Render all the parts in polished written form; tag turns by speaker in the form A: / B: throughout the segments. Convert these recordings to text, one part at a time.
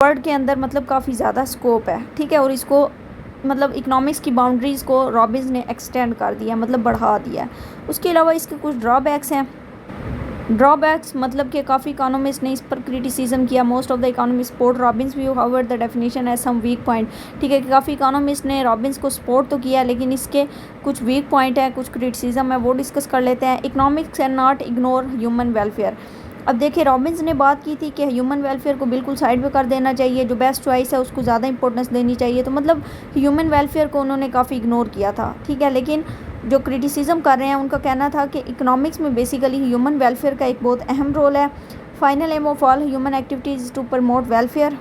A: Word के अंदर मतलब काफ़ी ज़्यादा स्कोप है, ठीक है। और इसको मतलब इकोनॉमिक्स की बाउंड्रीज़ को रॉबिन्स ने एक्सटेंड कर दिया, मतलब बढ़ा दिया है। उसके अलावा इसके कुछ ड्रॉबैक्स हैं। ड्रॉबैक्स मतलब कि काफ़ी इकोनॉमिस्ट ने इस पर क्रिटिसिज्म किया। Most of the economist support Robins view, however the definition है सम वीक पॉइंट, ठीक है। कि काफ़ी इकोनॉमिस्ट ने रॉबिन्स को सपोर्ट तो किया, लेकिन इसके कुछ वीक पॉइंट है, कुछ क्रिटिसिज्म है, वो डिस्कस कर लेते हैं। Economics can not ignore human welfare. अब देखिए, रॉबिन्स ने बात की थी कि ह्यूमन वेलफेयर को बिल्कुल साइड पे कर देना चाहिए, जो बेस्ट चॉइस है उसको ज़्यादा इंपॉर्टेंस देनी चाहिए। तो मतलब ह्यूमन वेलफेयर को उन्होंने काफ़ी इग्नोर किया था, ठीक है। लेकिन जो क्रिटिसिज्म कर रहे हैं उनका कहना था कि इकोनॉमिक्स में बेसिकली ह्यूमन वेलफेयर का एक बहुत अहम रोल है। Final aim of all human activities to promote welfare,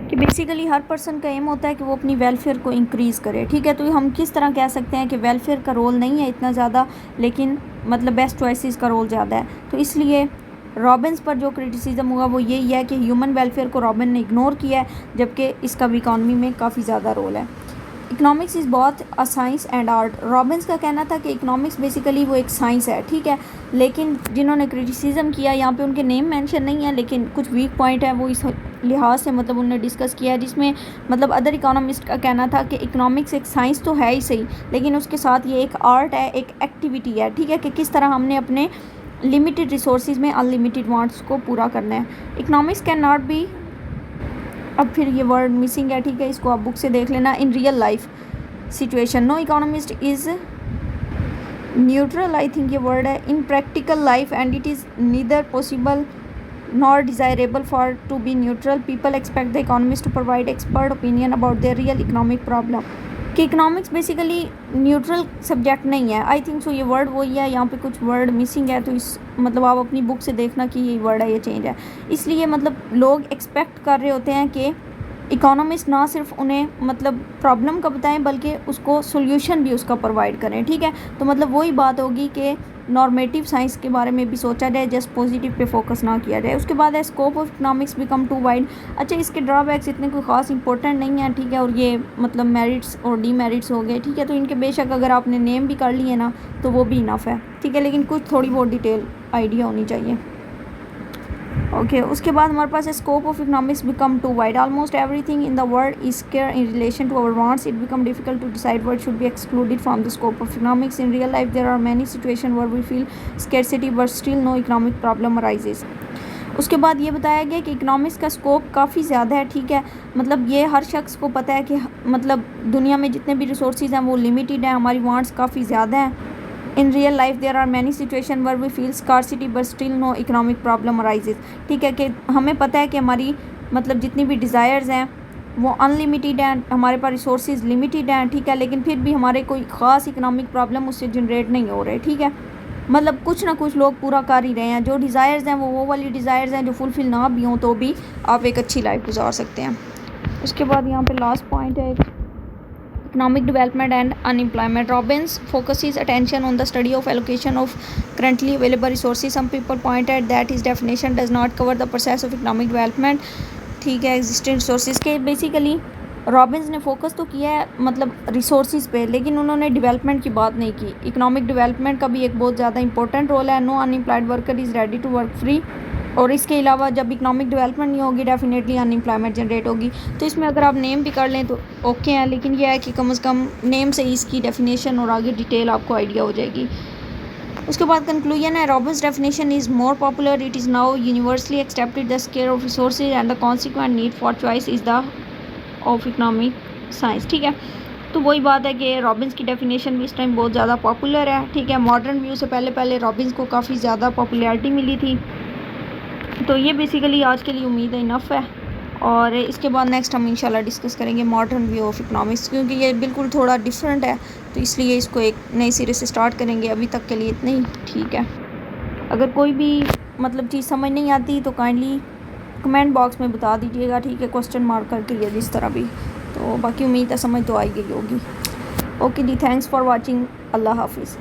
A: कि बेसिकली हर पर्सन का एम होता है कि वो अपनी वेलफेयर को इंक्रीज़ करे, ठीक है। तो हम किस तरह कह सकते हैं कि वेलफेयर का रोल नहीं है इतना ज़्यादा, लेकिन मतलब बेस्ट चॉइसेस का रोल ज़्यादा है। तो इसलिए रॉबिन्स पर जो क्रिटिसिज्म हुआ वो यही है कि ह्यूमन वेलफेयर को रॉबिन ने इग्नोर किया है, जबकि इसका भी इकॉनमी में काफ़ी ज़्यादा रोल है। इकोनॉमिक्स इज़ बहुत a science and art. Robins का कहना था कि इकोनॉमिक्स बेसिकली वो एक साइंस है, ठीक है। लेकिन जिन्होंने क्रिटिसिज्म किया, यहाँ पे उनके नेम मेंशन नहीं है, लेकिन कुछ वीक पॉइंट है वो इस लिहाज से मतलब उन्होंने डिस्कस किया है, जिसमें मतलब अदर इकोनॉमिस्ट का कहना था कि इकोनॉमिक्स एक साइंस तो है ही सही, लेकिन उसके साथ ये एक आर्ट है, एक एक्टिविटी है, ठीक है। कि किस तरह हमने अपने लिमिटेड रिसोर्सेज में अनलिमिटेड वांट्स को पूरा करना है। इकोनॉमिक्स कैन नॉट बी, अब फिर ये वर्ड मिसिंग है, ठीक है, इसको आप बुक से देख लेना। In real life situation no economist is neutral, I think ये वर्ड है। In practical life and it is neither possible nor desirable for to be neutral, people expect the economist to provide expert opinion about their real economic problem. कि economics basically neutral subject नहीं है, I think so ये word वही है, यहाँ पे कुछ word missing है, तो इस मतलब आप अपनी बुक से देखना कि ये वर्ड है, ये चेंज है। इसलिए मतलब लोग एक्सपेक्ट कर रहे होते हैं कि इकोनॉमिस्ट ना सिर्फ उन्हें मतलब प्रॉब्लम का बताएं, बल्कि उसको सोल्यूशन भी उसका प्रोवाइड करें, ठीक है। तो मतलब वही बात होगी कि नॉर्मेटिव साइंस के बारे में भी सोचा जाए, जस्ट पॉजिटिव पे फोकस ना किया जाए। उसके बाद है scope of economics become too wide. अच्छा, इसके ड्रॉबैक्स इतने कोई ख़ास इंपॉर्टेंट नहीं है, ठीक है। और ये मतलब मेरिट्स और डीमेरिट्स हो गए, ठीक है। तो इनके बेशक अगर आपने नेम भी कर लिए ना तो वो भी इनफ है, ठीक है। लेकिन कुछ थोड़ी बहुत डिटेल आइडिया होनी चाहिए, ओके। उसके बाद हमारे पास है scope of economics become too wide. Almost everything in the world is care in relation to our wants, it become difficult to decide what should be excluded from the scope of economics. In real life there are many situation where we feel scarcity but still no economic problem arises. उसके बाद ये बताया गया कि economics का scope काफ़ी ज़्यादा है, ठीक है। मतलब ये हर शख्स को पता है कि मतलब दुनिया में जितने भी रिसोर्सेज हैं वो लिमिटेड हैं, हमारी वांट्स काफ़ी ज़्यादा हैं। In real life there are many situation where we feel scarcity but still no economic problem arises, ठीक है। कि हमें पता है कि हमारी मतलब जितनी भी डिज़ायर्स हैं वो अनलिमिटेड हैं, हमारे पास रिसोर्सेज लिमिटेड हैं, ठीक है। लेकिन फिर भी हमारे कोई ख़ास इकोनॉमिक प्रॉब्लम उससे जनरेट नहीं हो रहे, ठीक है। मतलब कुछ ना कुछ लोग पूरा कर ही रहे हैं। जो डिज़ायर्स हैं वो वाली डिज़ायर्स हैं जो फुलफिल ना भी हों तो भी आप एक अच्छी लाइफ गुजार सकते हैं। उसके बाद यहाँ पे लास्ट पॉइंट है economic development and unemployment. Robbins focuses attention on the study of allocation of currently available resources. Some people point out that his definition does not cover the process of economic development, ठीक है, existing resources के basically Robins ने focus तो किया है मतलब resources पे, लेकिन उन्होंने डेवलपमेंट की बात नहीं की। इकोनॉमिक डेवलपमेंट का भी एक बहुत ज़्यादा इंपॉर्टेंट रोल है। No unemployed worker is ready to work free, और इसके अलावा जब इकोनॉमिक डेवलपमेंट नहीं होगी डेफिनेटली अनएम्प्लॉयमेंट जनरेट होगी। तो इसमें अगर आप नेम भी कर लें तो ओके है, लेकिन यह है कि कम से कम नेम से इसकी डेफिनेशन और आगे डिटेल आपको आइडिया हो जाएगी। उसके बाद कंक्लूजन है, Robins definition is more popular, it is now universally accepted the square of resources and the consequent need for choice is the of economic science, ठीक है। तो वही बात है कि रॉबिन्स की डेफिनेशन भी इस टाइम बहुत ज़्यादा पॉपुलर है, ठीक है। मॉडर्न व्यू से पहले रॉबिन्स को काफ़ी ज़्यादा पॉपुलैरिटी मिली थी। तो ये बेसिकली आज के लिए उम्मीद है इनफ है, और इसके बाद नेक्स्ट हम इंशाल्लाह डिस्कस करेंगे मॉडर्न व्यू ऑफ इकोनॉमिक्स, क्योंकि ये बिल्कुल थोड़ा डिफरेंट है, तो इसलिए इसको एक नई सिरे से स्टार्ट करेंगे। अभी तक के लिए इतना ही, ठीक है। अगर कोई भी मतलब चीज़ समझ नहीं आती तो काइंडली कमेंट बॉक्स में बता दीजिएगा, ठीक है, क्वेश्चन मार्क करके या जिस तरह भी। तो बाकी उम्मीद है समझ तो आई गई होगी। ओके जी, थैंक्स फॉर वॉचिंग, अल्लाह हाफिज़।